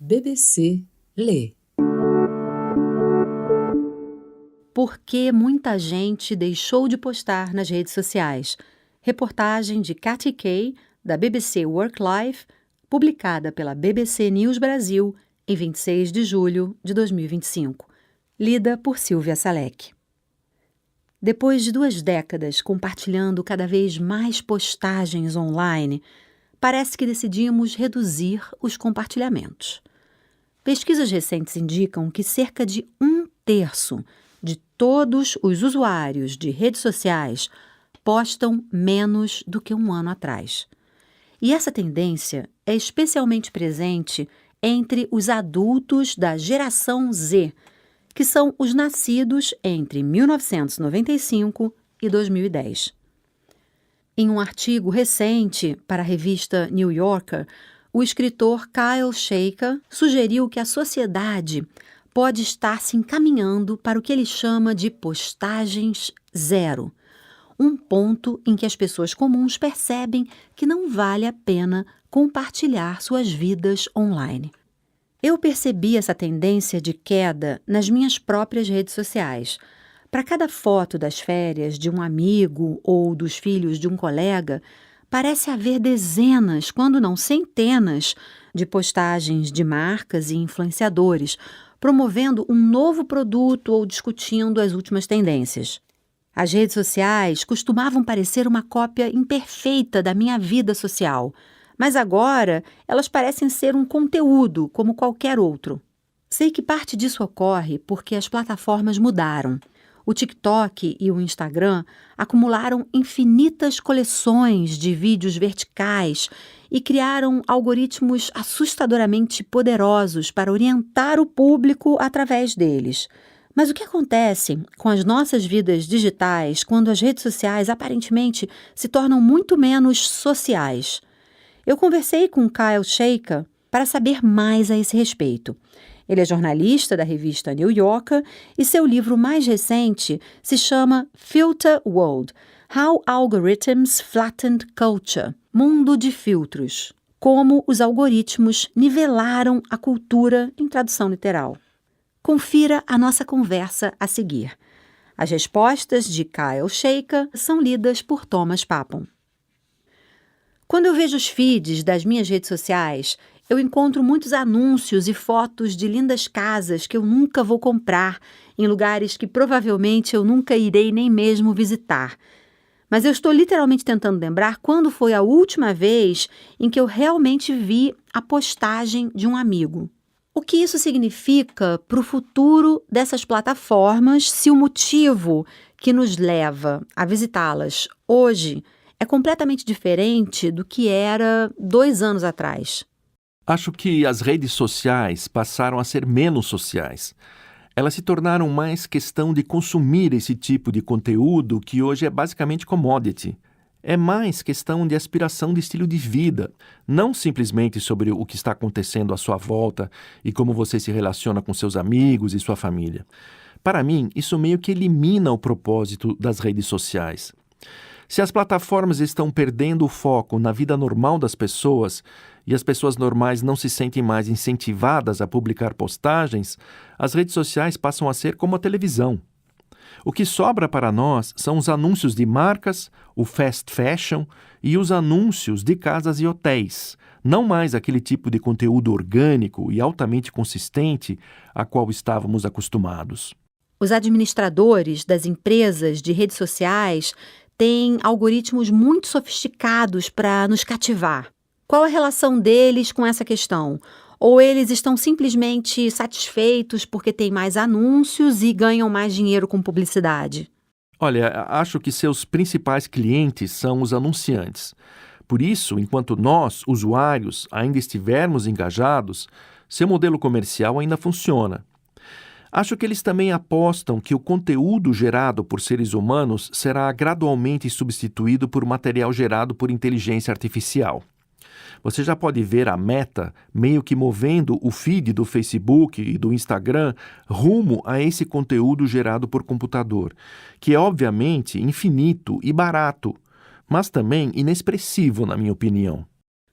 BBC Lê. Por que muita gente deixou de postar nas redes sociais? Reportagem de Katy Kay, da BBC Work Life, publicada pela BBC News Brasil em 26 de julho de 2025. Lida por Silvia Salek. Depois de 2 décadas compartilhando cada vez mais postagens online, parece que decidimos reduzir os compartilhamentos. Pesquisas recentes indicam que cerca de 1/3 de todos os usuários de redes sociais postam menos do que um ano atrás. E essa tendência é especialmente presente entre os adultos da geração Z, que são os nascidos entre 1995 e 2010. Em um artigo recente para a revista New Yorker, o escritor Kyle Shaker sugeriu que a sociedade pode estar se encaminhando para o que ele chama de postagens zero, um ponto em que as pessoas comuns percebem que não vale a pena compartilhar suas vidas online. Eu percebi essa tendência de queda nas minhas próprias redes sociais. Para cada foto das férias de um amigo ou dos filhos de um colega, parece haver dezenas, quando não centenas, de postagens de marcas e influenciadores, promovendo um novo produto ou discutindo as últimas tendências. As redes sociais costumavam parecer uma cópia imperfeita da minha vida social, mas agora elas parecem ser um conteúdo como qualquer outro. Sei que parte disso ocorre porque as plataformas mudaram. O TikTok e o Instagram acumularam infinitas coleções de vídeos verticais e criaram algoritmos assustadoramente poderosos para orientar o público através deles. Mas o que acontece com as nossas vidas digitais quando as redes sociais aparentemente se tornam muito menos sociais? Eu conversei com Kyle Shaker para saber mais a esse respeito. Ele é jornalista da revista New Yorker e seu livro mais recente se chama Filter World: How Algorithms Flattened Culture, Mundo de Filtros. Como os algoritmos nivelaram a cultura em tradução literal. Confira a nossa conversa a seguir. As respostas de Kyle Shaker são lidas por Thomas Papon. Quando eu vejo os feeds das minhas redes sociais, eu encontro muitos anúncios e fotos de lindas casas que eu nunca vou comprar, em lugares que provavelmente eu nunca irei nem mesmo visitar. Mas eu estou literalmente tentando lembrar quando foi a última vez em que eu realmente vi a postagem de um amigo. O que isso significa para o futuro dessas plataformas se o motivo que nos leva a visitá-las hoje é completamente diferente do que era 2 anos atrás? Acho que as redes sociais passaram a ser menos sociais. Elas se tornaram mais questão de consumir esse tipo de conteúdo que hoje é basicamente commodity. É mais questão de aspiração de estilo de vida, não simplesmente sobre o que está acontecendo à sua volta e como você se relaciona com seus amigos e sua família. Para mim, isso meio que elimina o propósito das redes sociais. Se as plataformas estão perdendo o foco na vida normal das pessoas e as pessoas normais não se sentem mais incentivadas a publicar postagens, as redes sociais passam a ser como a televisão. O que sobra para nós são os anúncios de marcas, o fast fashion e os anúncios de casas e hotéis, não mais aquele tipo de conteúdo orgânico e altamente consistente a qual estávamos acostumados. Os administradores das empresas de redes sociais têm algoritmos muito sofisticados para nos cativar. Qual a relação deles com essa questão? Ou eles estão simplesmente satisfeitos porque têm mais anúncios e ganham mais dinheiro com publicidade? Olha, acho que seus principais clientes são os anunciantes. Por isso, enquanto nós, usuários, ainda estivermos engajados, seu modelo comercial ainda funciona. Acho que eles também apostam que o conteúdo gerado por seres humanos será gradualmente substituído por material gerado por inteligência artificial. Você já pode ver a Meta meio que movendo o feed do Facebook e do Instagram rumo a esse conteúdo gerado por computador, que é obviamente infinito e barato, mas também inexpressivo, na minha opinião.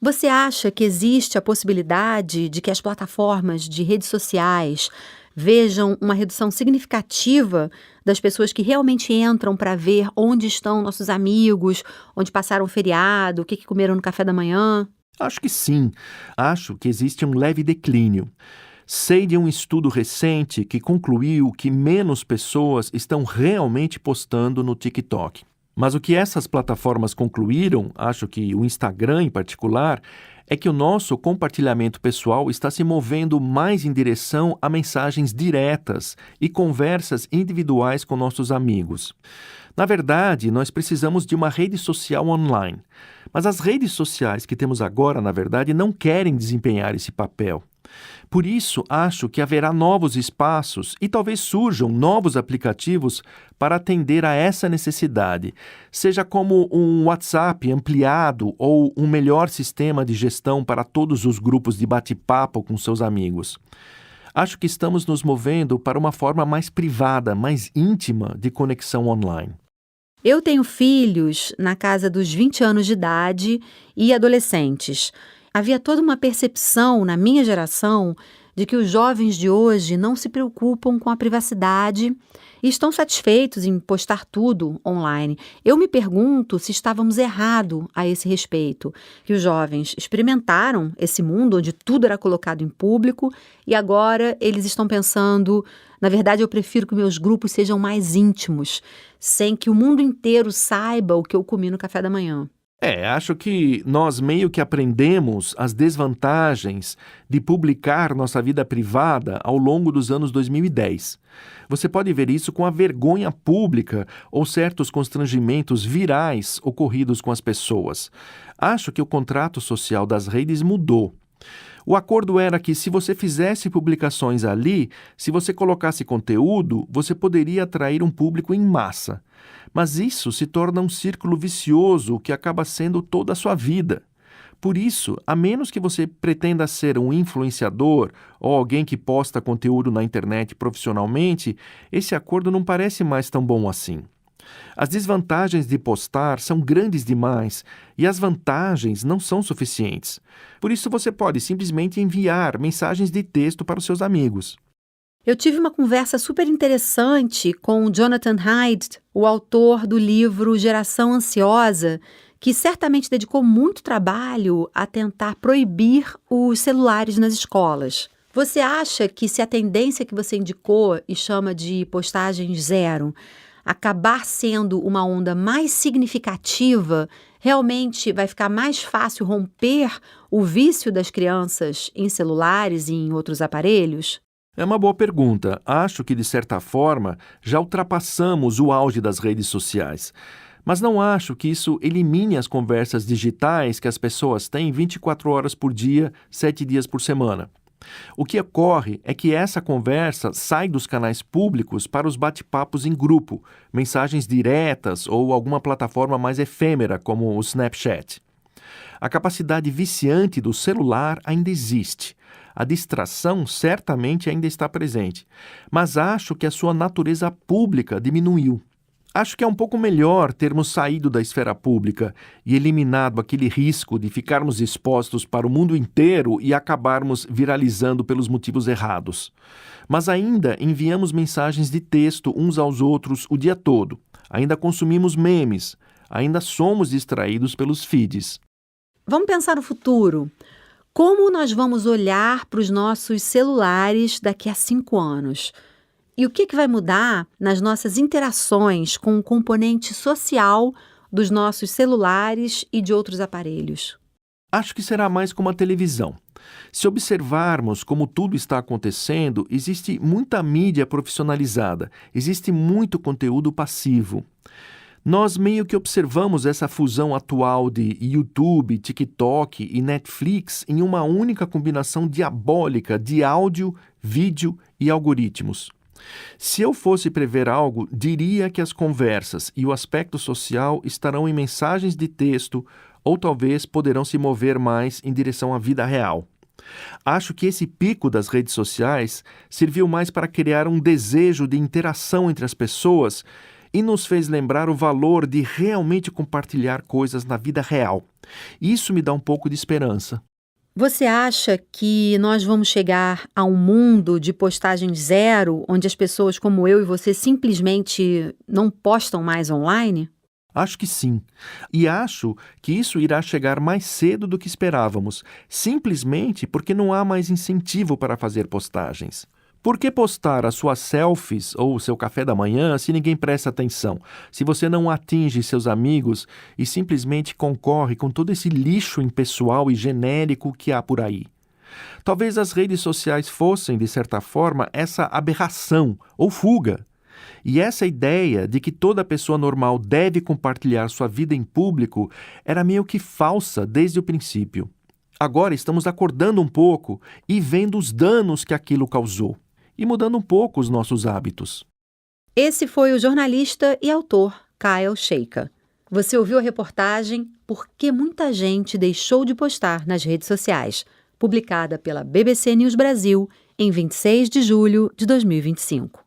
Você acha que existe a possibilidade de que as plataformas de redes sociais vejam uma redução significativa das pessoas que realmente entram para ver onde estão nossos amigos, onde passaram o feriado, o que comeram no café da manhã? Acho que sim. Acho que existe um leve declínio. Sei de um estudo recente que concluiu que menos pessoas estão realmente postando no TikTok. Mas o que essas plataformas concluíram, acho que o Instagram em particular, é que o nosso compartilhamento pessoal está se movendo mais em direção a mensagens diretas e conversas individuais com nossos amigos. Na verdade, nós precisamos de uma rede social online. Mas as redes sociais que temos agora, na verdade, não querem desempenhar esse papel. Por isso, acho que haverá novos espaços e talvez surjam novos aplicativos para atender a essa necessidade, seja como um WhatsApp ampliado ou um melhor sistema de gestão para todos os grupos de bate-papo com seus amigos. Acho que estamos nos movendo para uma forma mais privada, mais íntima de conexão online. Eu tenho filhos na casa dos 20 anos de idade e adolescentes. Havia toda uma percepção na minha geração de que os jovens de hoje não se preocupam com a privacidade e estão satisfeitos em postar tudo online. Eu me pergunto se estávamos errados a esse respeito, que os jovens experimentaram esse mundo onde tudo era colocado em público e agora eles estão pensando, na verdade eu prefiro que meus grupos sejam mais íntimos, sem que o mundo inteiro saiba o que eu comi no café da manhã. Acho que nós meio que aprendemos as desvantagens de publicar nossa vida privada ao longo dos anos 2010. Você pode ver isso com a vergonha pública ou certos constrangimentos virais ocorridos com as pessoas. Acho que o contrato social das redes mudou. O acordo era que se você fizesse publicações ali, se você colocasse conteúdo, você poderia atrair um público em massa. Mas isso se torna um círculo vicioso que acaba sendo toda a sua vida. Por isso, a menos que você pretenda ser um influenciador ou alguém que posta conteúdo na internet profissionalmente, esse acordo não parece mais tão bom assim. As desvantagens de postar são grandes demais e as vantagens não são suficientes. Por isso, você pode simplesmente enviar mensagens de texto para os seus amigos. Eu tive uma conversa super interessante com o Jonathan Haidt, o autor do livro Geração Ansiosa, que certamente dedicou muito trabalho a tentar proibir os celulares nas escolas. Você acha que se a tendência que você indicou e chama de postagem zero acabar sendo uma onda mais significativa, realmente vai ficar mais fácil romper o vício das crianças em celulares e em outros aparelhos? É uma boa pergunta. Acho que, de certa forma, já ultrapassamos o auge das redes sociais. Mas não acho que isso elimine as conversas digitais que as pessoas têm 24 horas por dia, 7 dias por semana. O que ocorre é que essa conversa sai dos canais públicos para os bate-papos em grupo, mensagens diretas ou alguma plataforma mais efêmera, como o Snapchat. A capacidade viciante do celular ainda existe. A distração certamente ainda está presente, mas acho que a sua natureza pública diminuiu. Acho que é um pouco melhor termos saído da esfera pública e eliminado aquele risco de ficarmos expostos para o mundo inteiro e acabarmos viralizando pelos motivos errados. Mas ainda enviamos mensagens de texto uns aos outros o dia todo. Ainda consumimos memes. Ainda somos distraídos pelos feeds. Vamos pensar no futuro. Como nós vamos olhar para os nossos celulares daqui a 5 anos? E o que vai mudar nas nossas interações com o componente social dos nossos celulares e de outros aparelhos? Acho que será mais como a televisão. Se observarmos como tudo está acontecendo, existe muita mídia profissionalizada, existe muito conteúdo passivo. Nós meio que observamos essa fusão atual de YouTube, TikTok e Netflix em uma única combinação diabólica de áudio, vídeo e algoritmos. Se eu fosse prever algo, diria que as conversas e o aspecto social estarão em mensagens de texto ou talvez poderão se mover mais em direção à vida real. Acho que esse pico das redes sociais serviu mais para criar um desejo de interação entre as pessoas e nos fez lembrar o valor de realmente compartilhar coisas na vida real. Isso me dá um pouco de esperança. Você acha que nós vamos chegar a um mundo de postagem zero, onde as pessoas como eu e você simplesmente não postam mais online? Acho que sim. E acho que isso irá chegar mais cedo do que esperávamos, simplesmente porque não há mais incentivo para fazer postagens. Por que postar as suas selfies ou o seu café da manhã se ninguém presta atenção? Se você não atinge seus amigos e simplesmente concorre com todo esse lixo impessoal e genérico que há por aí? Talvez as redes sociais fossem, de certa forma, essa aberração ou fuga. E essa ideia de que toda pessoa normal deve compartilhar sua vida em público era meio que falsa desde o princípio. Agora estamos acordando um pouco e vendo os danos que aquilo causou e mudando um pouco os nossos hábitos. Esse foi o jornalista e autor Kyle Chayka. Você ouviu a reportagem Por que muita gente deixou de postar nas redes sociais, publicada pela BBC News Brasil em 26 de julho de 2025.